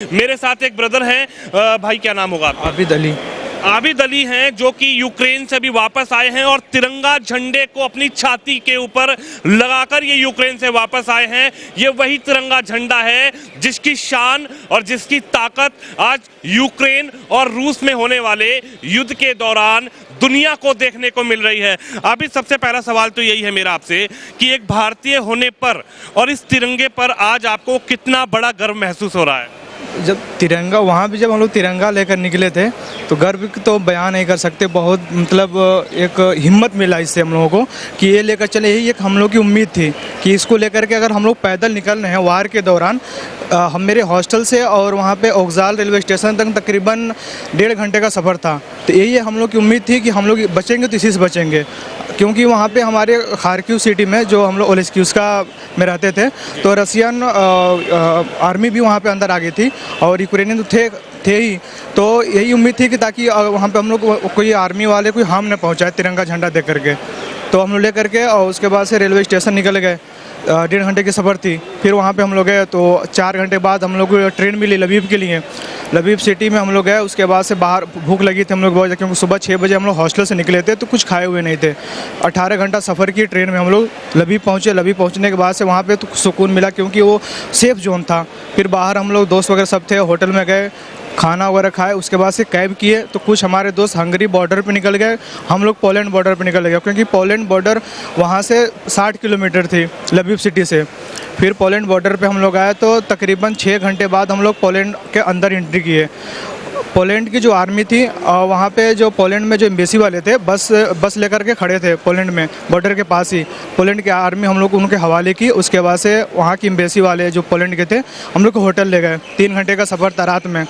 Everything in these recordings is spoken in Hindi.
मेरे साथ एक ब्रदर हैं। भाई क्या नाम होगा आपका? आबिद अली। आबिद अली हैं जो कि यूक्रेन से अभी वापस आए हैं और तिरंगा झंडे को अपनी छाती के ऊपर लगाकर ये यूक्रेन से वापस आए हैं। ये वही तिरंगा झंडा है जिसकी शान और जिसकी ताकत आज यूक्रेन और रूस में होने वाले युद्ध के दौरान दुनिया को देखने को मिल रही है। अभी सबसे पहला सवाल तो यही है मेरा आपसे कि एक भारतीय होने पर और इस तिरंगे पर आज आपको कितना बड़ा गर्व महसूस हो रहा है? जब तिरंगा वहाँ भी जब हम लोग तिरंगा लेकर निकले थे तो गर्व तो बयान नहीं कर सकते। बहुत मतलब एक हिम्मत मिला इससे हम लोगों को कि ये लेकर चले। यही एक हम लोग की उम्मीद थी कि इसको लेकर के अगर हम लोग पैदल निकल रहे हैं वार के दौरान। हम मेरे हॉस्टल से और वहाँ पे ओक्जाल रेलवे स्टेशन तक तकरीबन 1.5 घंटे का सफ़र था। तो यही हम लोग की उम्मीद थी कि हम लोग बचेंगे तो इसी से बचेंगे, क्योंकि वहाँ पे हमारे खार्किव सिटी में जो हम लोग ओलेस्क्यूस्का में रहते थे तो रसियन आर्मी भी वहाँ पे अंदर आ गई थी और यूक्रेनियन तो थे ही। तो यही उम्मीद थी कि ताकि वहाँ पे हम लोग कोई आर्मी वाले कोई हार्म न पहुँचाए तिरंगा झंडा दे करके। तो हम लोग ले करके और उसके बाद से रेलवे स्टेशन निकल गए। 1.5 घंटे की सफ़र थी। फिर वहाँ पे हम लोग गए तो 4 घंटे बाद हम लोग को ट्रेन मिली लबीब के लिए। लबीब सिटी में हम लोग गए। उसके बाद से बाहर भूख लगी थी हम लोग बहुत, क्योंकि सुबह 6 बजे हम लोग हॉस्टल से निकले थे तो कुछ खाए हुए नहीं थे। 18 घंटा सफ़र की ट्रेन में हम लोग लबीब पहुँचे। लबीब पहुँचने के बाद से वहाँ पर तो सुकून मिला क्योंकि वो सेफ़ जोन था। फिर बाहर हम लोग दोस्त वगैरह सब थे, होटल में गए, खाना वगैरह खाए। उसके बाद से कैब किए तो कुछ हमारे दोस्त हंगरी बॉर्डर पे निकल गए, हम लोग पोलैंड बॉर्डर पे निकल गए, क्योंकि पोलैंड बॉर्डर वहाँ से 60 किलोमीटर थी लबीब सिटी से। फिर पोलैंड बॉर्डर पे हम लोग आए तो तकरीबन 6 घंटे बाद हम लोग पोलैंड के अंदर एंट्री किए। पोलैंड की जो आर्मी थी वहाँ पे जो पोलैंड में जो एम्बेसी वाले थे बस लेकर के खड़े थे पोलैंड में बॉर्डर के पास ही। पोलैंड की आर्मी हम लोग उनके हवाले की। उसके बाद से वहाँ की एम्बेसी वाले जो पोलैंड के थे हम लोग को होटल ले गए। 3 घंटे का सफ़र था रात में।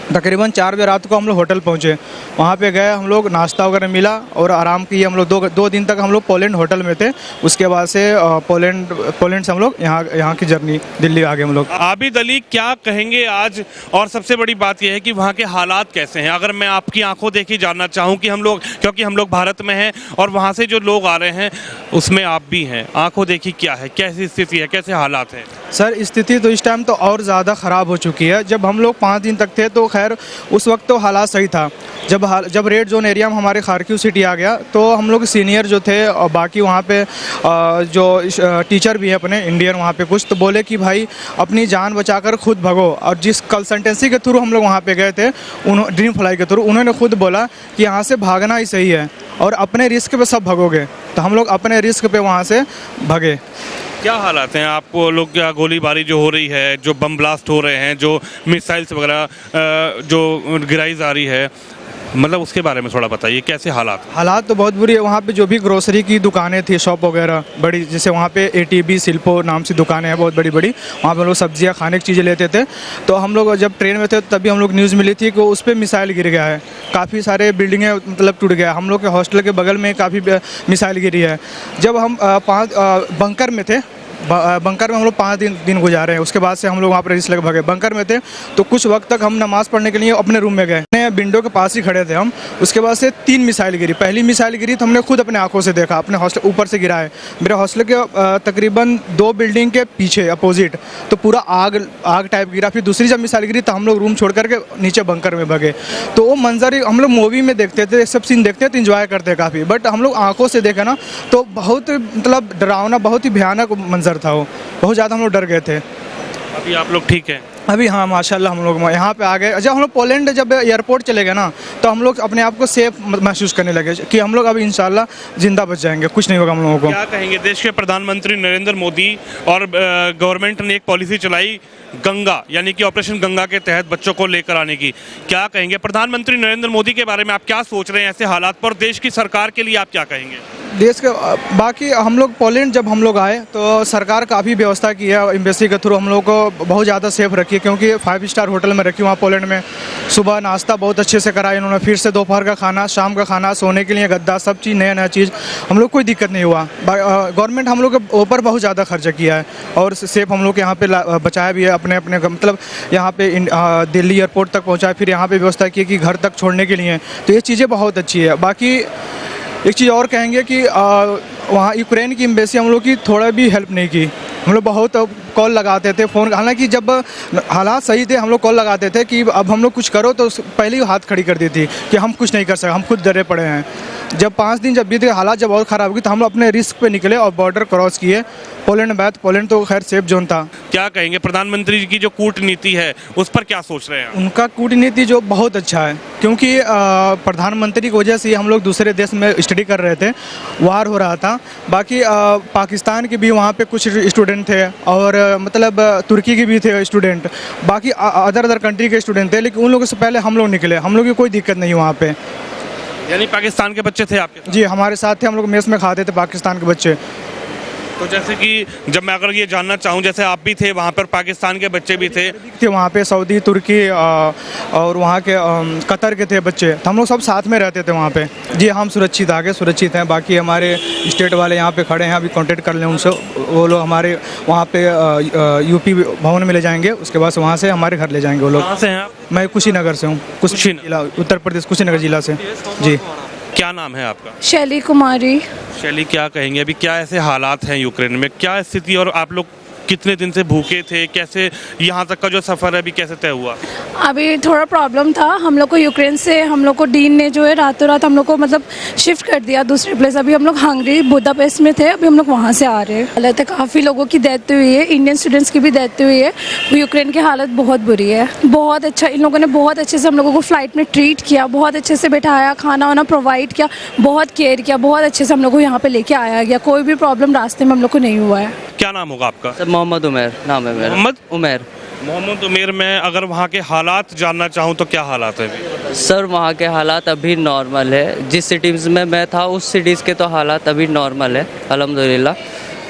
तकरीबन 4 बजे रात को हम लोग होटल पहुँचे। वहाँ पे गए हम लोग, नाश्ता वगैरह मिला और आराम किए। हम लोग 2 दिन तक हम लोग पोलैंड होटल में थे। उसके बाद से पोलैंड से हम लोग यहाँ की जर्नी दिल्ली आ गए हम लोग। आबिद अली क्या कहेंगे आज? और सबसे बड़ी बात यह है कि वहाँ के हालात कैसे हैं? अगर मैं आपकी आंखों देखी जानना चाहूँ कि क्योंकि हम लोग भारत में हैं और वहाँ से जो लोग आ रहे हैं उसमें आप भी हैं, आंखों देखी क्या है, कैसी स्थिति है, कैसे हालात हैं? सर स्थिति तो इस टाइम तो और ज़्यादा ख़राब हो चुकी है। जब हम लोग 5 दिन तक थे तो खैर उस वक्त तो हालात सही था। जब रेड जोन एरिया में हमारे खार्किव सिटी आ गया तो हम लोग सीनियर जो थे और बाकी वहाँ पे जो टीचर भी है अपने इंडियन वहाँ पे कुछ, तो बोले कि भाई अपनी जान बचाकर खुद भगो। और जिस कंसल्टेंसी के थ्रू हम लोग वहाँ पे गए थे, ड्रीम फ्लाई के थ्रू, उन्होंने खुद बोला कि यहाँ से भागना ही सही है और अपने रिस्क पे सब भगोगे। तो हम लोग अपने रिस्क पे वहाँ से भगे। क्या हालात हैं आपको लोग? क्या गोलीबारी जो हो रही है, जो बम ब्लास्ट हो रहे हैं, जो मिसाइल्स वगैरह जो गिराई जा रही है, मतलब उसके बारे में थोड़ा बताइए, कैसे हालात तो बहुत बुरी है। वहाँ पे जो भी ग्रोसरी की दुकानें थी, शॉप वगैरह बड़ी, जैसे वहाँ पे ATB सिल्पो नाम से दुकानें हैं बहुत बड़ी बड़ी। वहाँ पे हम लोग सब्जियाँ खाने की चीज़ें लेते थे। तो हम लोग जब ट्रेन में थे तभी हम लोग न्यूज़ मिली थी कि उस पर मिसाइल गिर गया है। काफ़ी सारे बिल्डिंगें मतलब टूट गया। हम लोग के हॉस्टल के बगल में काफ़ी मिसाइल गिरी है। जब हम 5 बंकर में थे, बंकर में हम लोग 5 दिन गुजारे हैं। उसके बाद से हम लोग वहाँ पर रिस्क लगे भगे। बंकर में थे तो कुछ वक्त तक हम नमाज़ पढ़ने के लिए अपने रूम में गए। विंडो के पास ही खड़े थे हम। उसके बाद से 3 मिसाइल गिरी। पहली मिसाइल गिरी तो हमने खुद अपने आंखों से देखा, अपने हॉस्टल ऊपर से गिरा है। मेरे हॉस्टल के तकरीबन 2 बिल्डिंग के पीछे अपोजिट तो पूरा आग टाइप गिरा। फिर दूसरी जब मिसाइल गिरी तो हम लोग रूम छोड़ करके नीचे बंकर में भगे। तो वो मंजर हम लोग मूवी में देखते थे, सब सीन देखते तो इंजॉय करते काफ़ी, बट हम लोग आंखों से देखे ना तो बहुत मतलब डरावना, बहुत ही भयानक मंजर था वो। बहुत ज़्यादा हम लोग डर गए थे। अभी आप लोग ठीक हैं? अभी हाँ माशाल्लाह हम लोग यहाँ पे आ गए। जब हम लोग पोलैंड जब एयरपोर्ट चले गए ना तो हम लोग अपने आप को सेफ महसूस करने लगे कि हम लोग अभी इंशाल्लाह जिंदा बच जाएंगे, कुछ नहीं होगा हम लोगों को। क्या कहेंगे? देश के प्रधानमंत्री नरेंद्र मोदी और गवर्नमेंट ने एक पॉलिसी चलाई गंगा, यानी कि ऑपरेशन गंगा के तहत बच्चों को लेकर आने की। क्या कहेंगे प्रधानमंत्री नरेंद्र मोदी के बारे में? आप क्या सोच रहे हैं ऐसे हालात पर? देश की सरकार के लिए आप क्या कहेंगे? देश के बाकी हम लोग पोलैंड जब हम लोग आए तो सरकार काफ़ी व्यवस्था की है एम्बेसी के थ्रू। हम लोग को बहुत ज़्यादा सेफ रखी है, क्योंकि 5 स्टार होटल में रखी वहाँ पोलैंड में। सुबह नाश्ता बहुत अच्छे से कराया इन्होंने, फिर से दोपहर का खाना, शाम का खाना, सोने के लिए गद्दा, सब चीज़ नया चीज़। हम लोग कोई दिक्कत नहीं हुआ। गवर्नमेंट हम लोग के ऊपर बहुत ज़्यादा खर्चा किया है और सेफ हम लोग यहाँ पे बचाया भी है। अपने मतलब यहाँ पे दिल्ली एयरपोर्ट तक पहुँचाया, फिर यहाँ पे व्यवस्था की कि घर तक छोड़ने के लिए। तो ये चीज़ें बहुत अच्छी है। बाकी एक चीज़ और कहेंगे कि वहाँ यूक्रेन की एम्बेसी हम लोग की थोड़ा भी हेल्प नहीं की। हम लोग बहुत कॉल लगाते थे फ़ोन, हालांकि जब हालात सही थे हम लोग कॉल लगाते थे कि अब हम लोग कुछ करो, तो पहले ही हाथ खड़ी कर दी थी कि हम कुछ नहीं कर सकते, हम खुद डरे पड़े हैं। जब 5 दिन जब बीते, हालात जब बहुत ख़राब हुई, तो हम लोग अपने रिस्क पे निकले और बॉर्डर क्रॉस किए पोलैंड में। पोलैंड तो खैर सेफ जोन था। क्या कहेंगे प्रधानमंत्री जी की जो कूटनीति है उस पर क्या सोच रहे हैं आप? उनका कूटनीति जो बहुत अच्छा है, क्योंकि प्रधानमंत्री की वजह से हम लोग दूसरे देश में स्टडी कर रहे थे, वार हो रहा था। बाकी पाकिस्तान के भी वहाँ पे कुछ स्टूडेंट थे, और मतलब तुर्की के भी थे स्टूडेंट, बाकी अदर कंट्री के स्टूडेंट थे, लेकिन उन लोगों से पहले हम लोग निकले, हम लोग की कोई दिक्कत नहीं वहाँ पे। यानी पाकिस्तान के बच्चे थे आपके साथ? जी, हमारे साथ थे, हम लोग मेस में खाते थे पाकिस्तान के बच्चे। तो जैसे कि जब मैं अगर ये जानना चाहूँ, जैसे आप भी थे वहाँ पर, पाकिस्तान के बच्चे भी थे वहाँ पे, सऊदी, तुर्की और वहाँ के कतर के थे बच्चे, तो हम लोग सब साथ में रहते थे वहाँ पे। जी, हम सुरक्षित, आगे सुरक्षित हैं। बाकी हमारे स्टेट वाले यहाँ पे खड़े हैं, अभी कांटेक्ट कर लें उनसे, वो लोग हमारे वहाँ पे यूपी भवन में ले जाएंगे, उसके बाद वहाँ से हमारे घर ले जाएंगे वो लोग। कहाँ से हैं आप? मैं कुशीनगर से हूँ, कुशीनगर जिला, उत्तर प्रदेश, कुशीनगर जिला से। जी। क्या नाम है आपका? शैली कुमारी। शैली, क्या कहेंगे अभी क्या ऐसे हालात हैं यूक्रेन में, क्या स्थिति, और आप लोग कितने दिन से भूखे थे, कैसे यहाँ तक का जो सफ़र है अभी कैसे तय हुआ? अभी थोड़ा प्रॉब्लम था हम लोग को, यूक्रेन से हम लोग को डीन ने जो है रातों रात हम लोग को मतलब शिफ्ट कर दिया दूसरे प्लेस। अभी हम लोग हंगरी बुदापेस्ट में थे, अभी हम लोग वहाँ से आ रहे हैं। हालत है, काफ़ी लोगों की डेथ हुई है, इंडियन स्टूडेंट्स की भी डेथ हुई है। यूक्रेन की हालत बहुत बुरी है। बहुत अच्छा, इन लोगों ने बहुत अच्छे से हम लोगों को फ़्लाइट में ट्रीट किया, बहुत अच्छे से बैठाया, खाना वाना प्रोवाइड किया, बहुत केयर किया, बहुत अच्छे से हम लोग को यहाँ पर लेके आया गया। कोई भी प्रॉब्लम रास्ते में हम लोग को नहीं हुआ है। क्या नाम होगा आपका? सर मोहम्मद उमेर नाम है मेरा। मोहम्मद उमेर। मैं अगर वहाँ के हालात जानना चाहूँ तो क्या हालात है अभी? सर वहाँ के हालात अभी नॉर्मल है, जिस सिटीज़ में मैं था उस सिटीज़ के तो हालात अभी नॉर्मल है अल्हम्दुलिल्लाह।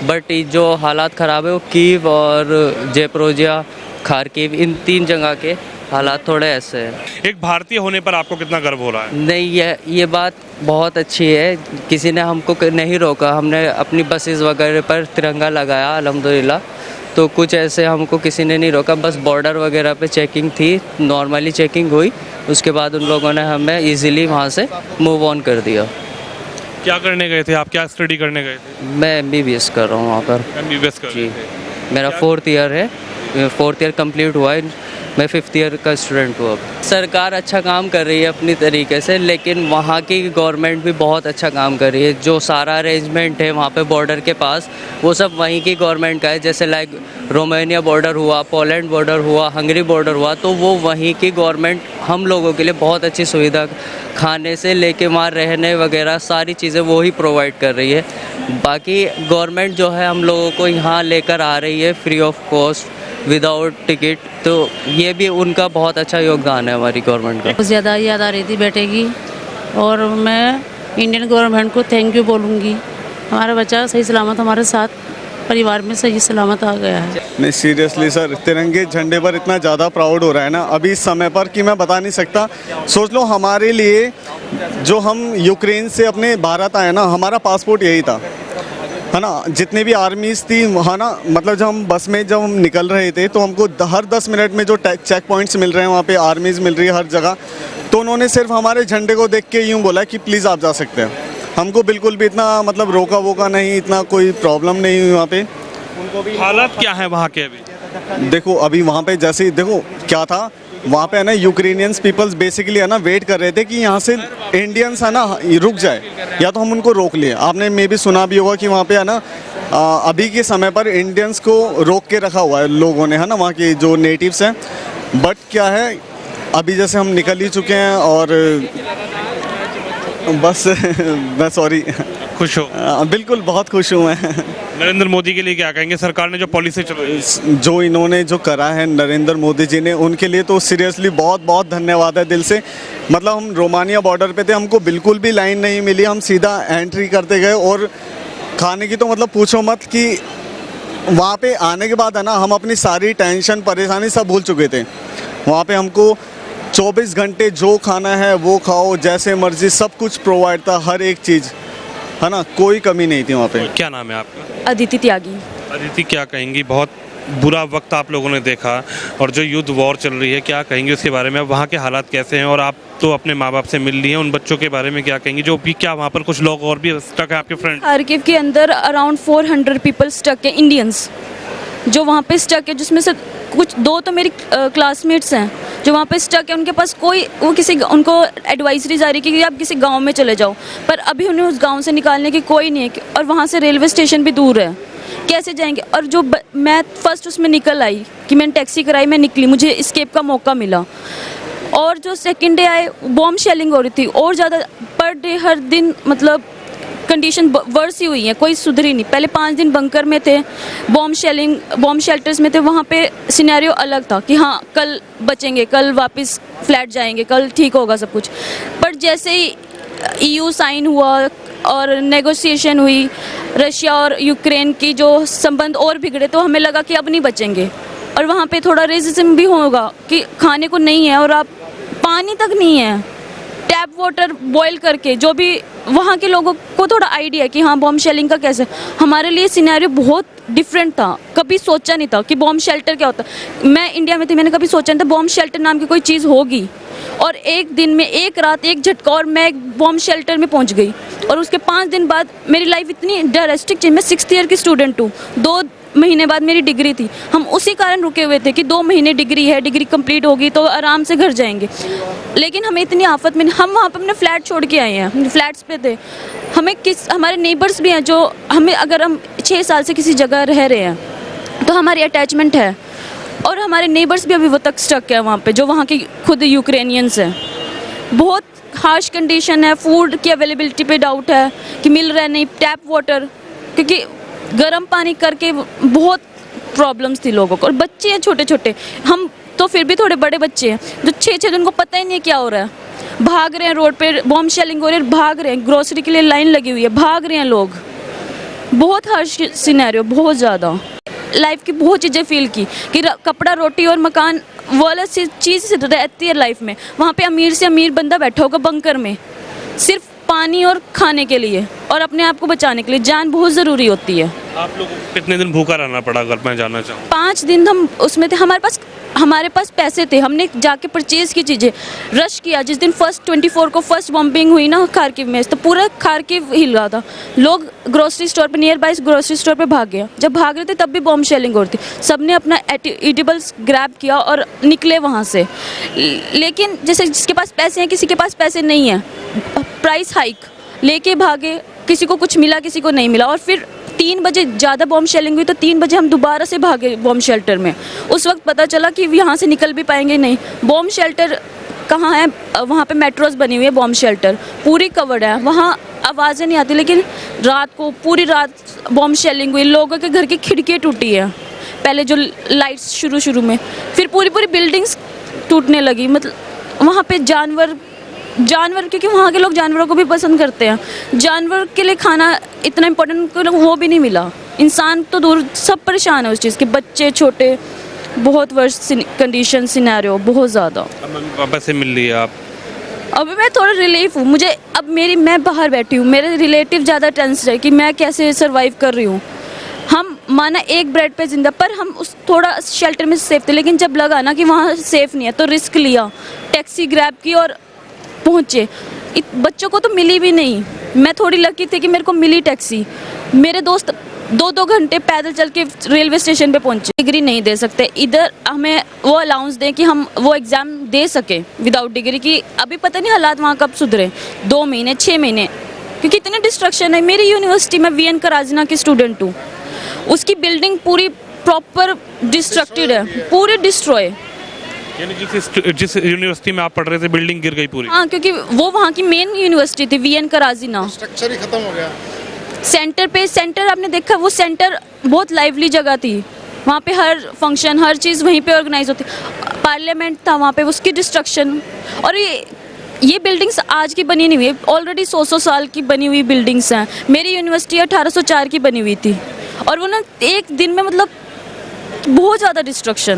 बट जो हालात ख़राब है वो कीव और जेप्रोजिया, खारकीव, इन 3 जगह के हालात थोड़े ऐसे हैं। एक भारतीय होने पर आपको कितना गर्व हो रहा है? नहीं, ये बात बहुत अच्छी है, किसी ने हमको नहीं रोका, हमने अपनी बसेस वगैरह पर तिरंगा लगाया अल्हम्दुलिल्लाह। तो कुछ ऐसे हमको किसी ने नहीं रोका, बस बॉर्डर वगैरह पे चेकिंग थी, नॉर्मली चेकिंग हुई, उसके बाद उन लोगों ने हमें इजीली वहाँ से मूव ऑन कर दिया। क्या करने गए थे आप, क्या स्टडी करने गए थे? मैं MBBS कर रहा हूँ वहाँ पर। MBBS कर जी, रहे थे। मेरा 4th ईयर है, 4th ईयर कंप्लीट हुआ है, मैं 5th ईयर का स्टूडेंट हूँ अब। सरकार अच्छा काम कर रही है अपनी तरीके से, लेकिन वहाँ की गवर्नमेंट भी बहुत अच्छा काम कर रही है। जो सारा अरेंजमेंट है वहाँ पे बॉर्डर के पास, वो सब वहीं की गवर्नमेंट का है। जैसे लाइक रोमानिया बॉर्डर हुआ, पोलैंड बॉर्डर हुआ, हंगरी बॉर्डर हुआ, तो वो वहीं की गवर्नमेंट हम लोगों के लिए बहुत अच्छी सुविधा, खाने से लेके वहाँ रहने वगैरह सारी चीज़ें वो ही प्रोवाइड कर रही है। बाकी गवर्नमेंट जो है हम लोगों को यहाँ लेकर आ रही है free of cost, without ticket, तो ये भी उनका बहुत अच्छा योगदान है हमारी गवर्नमेंट का। बहुत ज़्यादा याद आ रही थी बेटे की, और मैं इंडियन गवर्नमेंट को थैंक यू बोलूँगी। हमारा बच्चा सही सलामत हमारे साथ परिवार में सही सलामत आ गया है। नहीं, सीरियसली सर, तिरंगे झंडे पर इतना ज़्यादा प्राउड हो रहा है ना अभी इस समय पर कि मैं बता नहीं सकता। सोच लो हमारे लिए, जो हम यूक्रेन से अपने भारत आए ना, हमारा पासपोर्ट यही था, है ना। जितने भी आर्मीज़ थी, है ना, मतलब जब हम बस में जब हम निकल रहे थे तो हमको हर 10 मिनट में जो चेक पॉइंट्स मिल रहे हैं, वहाँ पे आर्मीज़ मिल रही है हर जगह, तो उन्होंने सिर्फ हमारे झंडे को देख के यूँ बोला कि प्लीज़ आप जा सकते हैं। हमको बिल्कुल भी इतना मतलब रोका वोका नहीं, इतना कोई प्रॉब्लम नहीं हुई वहाँ पे। हालात क्या है वहाँ के अभी? देखो अभी वहाँ पे जैसे देखो क्या था, वहाँ पे है ना यूक्रेनियंस पीपल्स बेसिकली है ना वेट कर रहे थे कि यहाँ से इंडियंस है ना रुक जाए, या तो हम उनको रोक लिए। आपने मे भी सुना भी होगा कि वहाँ पे है ना अभी के समय पर इंडियंस को रोक के रखा हुआ है लोगों ने, है ना, वहाँ के जो नेटिव्स हैं। बट क्या है, अभी जैसे हम निकल ही चुके हैं और बस मैं सॉरी। खुश हो? बिल्कुल, बहुत खुश हूँ मैं। नरेंद्र मोदी के लिए क्या कहेंगे, सरकार ने जो पॉलिसी चलाई, जो इन्होंने जो करा है नरेंद्र मोदी जी ने, उनके लिए तो सीरियसली बहुत बहुत धन्यवाद है दिल से। मतलब हम रोमानिया बॉर्डर पे थे, हमको बिल्कुल भी लाइन नहीं मिली, हम सीधा एंट्री करते गए, और खाने की तो मतलब पूछो मत कि वहाँ पे आने के बाद है ना हम अपनी सारी टेंशन परेशानी सब भूल चुके थे। वहाँ पे हमको 24 घंटे जो खाना है वो खाओ, जैसे मर्जी, सब कुछ प्रोवाइड था, हर एक चीज़, है ना, कोई कमी नहीं थी वहाँ पे। क्या नाम है आपका? अदिति त्यागी। अदिति, क्या कहेंगी, बहुत बुरा वक्त आप लोगों ने देखा और जो युद्ध वॉर चल रही है, क्या कहेंगे उसके बारे में? वहाँ के हालात कैसे हैं, और आप तो अपने माँ बाप से मिल लिए हैं, उन बच्चों के बारे में क्या कहेंगे जो भी, क्या वहाँ पर कुछ लोग और भी स्टक है आपके फ्रेंड? खार्किव के अंदर अराउंड 400 पीपल स्टक है, इंडियंस। जो वहाँ पे स्टक है, जिसमें से कुछ 2 तो मेरी क्लासमेट्स हैं जो वहाँ पे स्टक है। उनके पास कोई उनको एडवाइजरी जारी की कि आप किसी गांव में चले जाओ, पर अभी उन्हें उस गांव से निकालने की कोई नहीं है। और वहाँ से रेलवे स्टेशन भी दूर है, कैसे जाएंगे। और जो मैं फर्स्ट उसमें निकल आई कि मैंने टैक्सी कराई, मैं निकली, मुझे एस्केप का मौका मिला। और जो सेकंड डे आए, बॉम्ब शेलिंग हो रही थी और ज़्यादा पर डे, हर दिन मतलब कंडीशन वर्स ही हुई है, कोई सुधरी नहीं। पहले 5 दिन बंकर में थे, बॉम्ब शेल्टर्स में थे, वहाँ पे सिनेरियो अलग था कि हाँ कल बचेंगे, कल वापस फ्लैट जाएंगे, कल ठीक होगा सब कुछ। पर जैसे ही EU साइन हुआ और नेगोशिएशन हुई, रशिया और यूक्रेन की जो संबंध और बिगड़े, तो हमें लगा कि अब नहीं बचेंगे। और वहाँ पे थोड़ा रेसिज्म भी होगा कि खाने को नहीं है और आप पानी तक नहीं है, टैप वाटर बॉईल करके, जो भी वहाँ के लोगों को थोड़ा आइडिया है कि हाँ बॉम्ब शेलिंग का कैसे। हमारे लिए सिनेरियो बहुत डिफरेंट था, कभी सोचा नहीं था कि बॉम्ब शेल्टर क्या होता। मैं इंडिया में थी, मैंने कभी सोचा नहीं था बॉम्ब शेल्टर नाम की कोई चीज़ होगी। और एक दिन में, एक रात, एक झटका और मैं एक बॉम्ब शेल्टर में पहुंच गई। और उसके 5 दिन बाद मेरी लाइफ इतनी ड्रास्टिक चेंज। मैं 6th ईयर की स्टूडेंट हूँ, 2 महीने बाद मेरी डिग्री थी। हम उसी कारण रुके हुए थे कि 2 महीने डिग्री है, डिग्री कंप्लीट होगी तो आराम से घर जाएंगे। लेकिन हमें इतनी आफत में, हम वहाँ पे अपने फ्लैट छोड़ के आए हैं, फ्लैट्स पे थे। हमारे नेबर्स भी हैं जो हमें, अगर हम 6 साल से किसी जगह रह रहे हैं तो हमारी अटैचमेंट है। और हमारे नेबर्स भी अभी वो तक स्टक है वहाँ पे, जो वहाँ के खुद यूक्रेनियंस हैं। बहुत हार्श कंडीशन है, फूड की अवेलेबिलिटी पे डाउट है कि मिल रहा है नहीं, टैप वाटर, क्योंकि गर्म पानी करके बहुत प्रॉब्लम्स थी लोगों को। और बच्चे हैं छोटे छोटे, हम तो फिर भी थोड़े बड़े बच्चे हैं जो 6 दिन को पता ही नहीं है क्या हो रहा है, भाग रहे हैं रोड पे, बॉम्ब शेलिंग हो रही है, भाग रहे हैं, ग्रोसरी के लिए लाइन लगी हुई है, भाग रहे हैं लोग। बहुत हार्श सिनेरियो, बहुत ज़्यादा। लाइफ की बहुत चीज़ें फील की कि कपड़ा, रोटी और मकान वाला चीज़ से रहती है लाइफ में। वहाँ पे अमीर से अमीर बंदा बैठा होगा बंकर में, सिर्फ पानी और खाने के लिए और अपने आप को बचाने के लिए। जान बहुत ज़रूरी होती है। आप लोगों को कितने दिन भूखा रहना पड़ा अगर मैं जानना चाहूँ? 5 दिन हम उसमें थे। हमारे पास पैसे थे, हमने जाके परचेज़ की चीज़ें, रश किया। जिस दिन 24 को फर्स्ट बॉम्बिंग हुई ना खार्किव में, तो पूरा खार्किव हिल रहा था। लोग ग्रोसरी स्टोर पे, नियर बाय ग्रोसरी स्टोर पे भाग गया। जब भाग रहे थे तब भी बॉम्ब शेलिंग हो रही थी। सबने अपना एडिबल्स ग्रैब किया और निकले वहाँ से। लेकिन जैसे जिसके पास पैसे हैं, किसी के पास पैसे नहीं है, प्राइस हाइक लेके भागे, किसी को कुछ मिला, किसी को नहीं मिला। और फिर 3 बजे ज़्यादा बॉम्ब शेलिंग हुई तो 3 बजे हम दोबारा से भागे बॉम्ब शेल्टर में। उस वक्त पता चला कि यहाँ से निकल भी पाएंगे नहीं। बॉम्ब शेल्टर कहाँ है? वहाँ पे मेट्रोज बनी हुई है, बॉम्ब शेल्टर पूरी कवर्ड है, वहाँ आवाज़ें नहीं आती। लेकिन रात को पूरी रात बॉम्ब शेलिंग हुई, लोगों के घर की खिड़कियाँ टूटी है पहले, जो लाइट्स शुरू में, फिर पूरी बिल्डिंग्स टूटने लगी। मतलब वहाँ पे जानवर, क्योंकि वहाँ के लोग जानवरों को भी पसंद करते हैं, जानवर के लिए खाना इतना इम्पोर्टेंट वो भी नहीं मिला। इंसान तो दूर, सब परेशान है उस चीज़ के, बच्चे छोटे, बहुत वर्स्ट कंडीशन, सिनेरियो बहुत ज़्यादा। मम्मी पापा से मिल लिए आप? अभी मैं थोड़ा रिलीफ हूँ। मुझे अब मैं बाहर बैठी हूँ, मेरे रिलेटिव ज़्यादा टेंस है कि मैं कैसे सर्वाइव कर रही हूँ। हम माना एक ब्रेड पे जिंदा, पर हम उस थोड़ा शेल्टर में सेफ थे। लेकिन जब लगा ना कि वहाँ सेफ नहीं है तो रिस्क लिया, टैक्सी ग्रैब की और पहुँचे। बच्चों को तो मिली भी नहीं। मैं थोड़ी लकी थी कि मेरे को मिली टैक्सी। मेरे दोस्त 2-2 घंटे पैदल चल के रेलवे स्टेशन पे पहुँचे। डिग्री नहीं दे सकते, इधर हमें वो अलाउंस दें कि हम वो एग्ज़ाम दे सकें विदाउट डिग्री की। अभी पता नहीं हालात वहाँ कब सुधरे, 2 महीने 6 महीने, क्योंकि इतने डिस्ट्रक्शन है। मेरी यूनिवर्सिटी में VN कराजना की स्टूडेंट हूँ, उसकी बिल्डिंग पूरी प्रॉपर डिस्ट्रक्टेड है, पूरी डिस्ट्रॉय। यानी जिस यूनिवर्सिटी में आप पढ़ रहे थे बिल्डिंग गिर गई पूरी? हाँ, क्योंकि वो वहाँ की मेन यूनिवर्सिटी थी, VN कराजीना। स्ट्रक्चर ही खत्म हो गया। सेंटर आपने देखा, वो सेंटर बहुत लाइवली जगह थी, वहाँ पे हर फंक्शन, हर चीज़ वहीं पे ऑर्गेनाइज होती। पार्लियामेंट था वहाँ पे, उसकी डिस्ट्रक्शन। और ये बिल्डिंग्स आज की बनी नहीं हुई, ऑलरेडी 100 साल की बनी हुई बिल्डिंग्स हैं। मेरी यूनिवर्सिटी 1804 की बनी हुई थी, और वो ना एक दिन में मतलब बहुत ज़्यादा डिस्ट्रक्शन।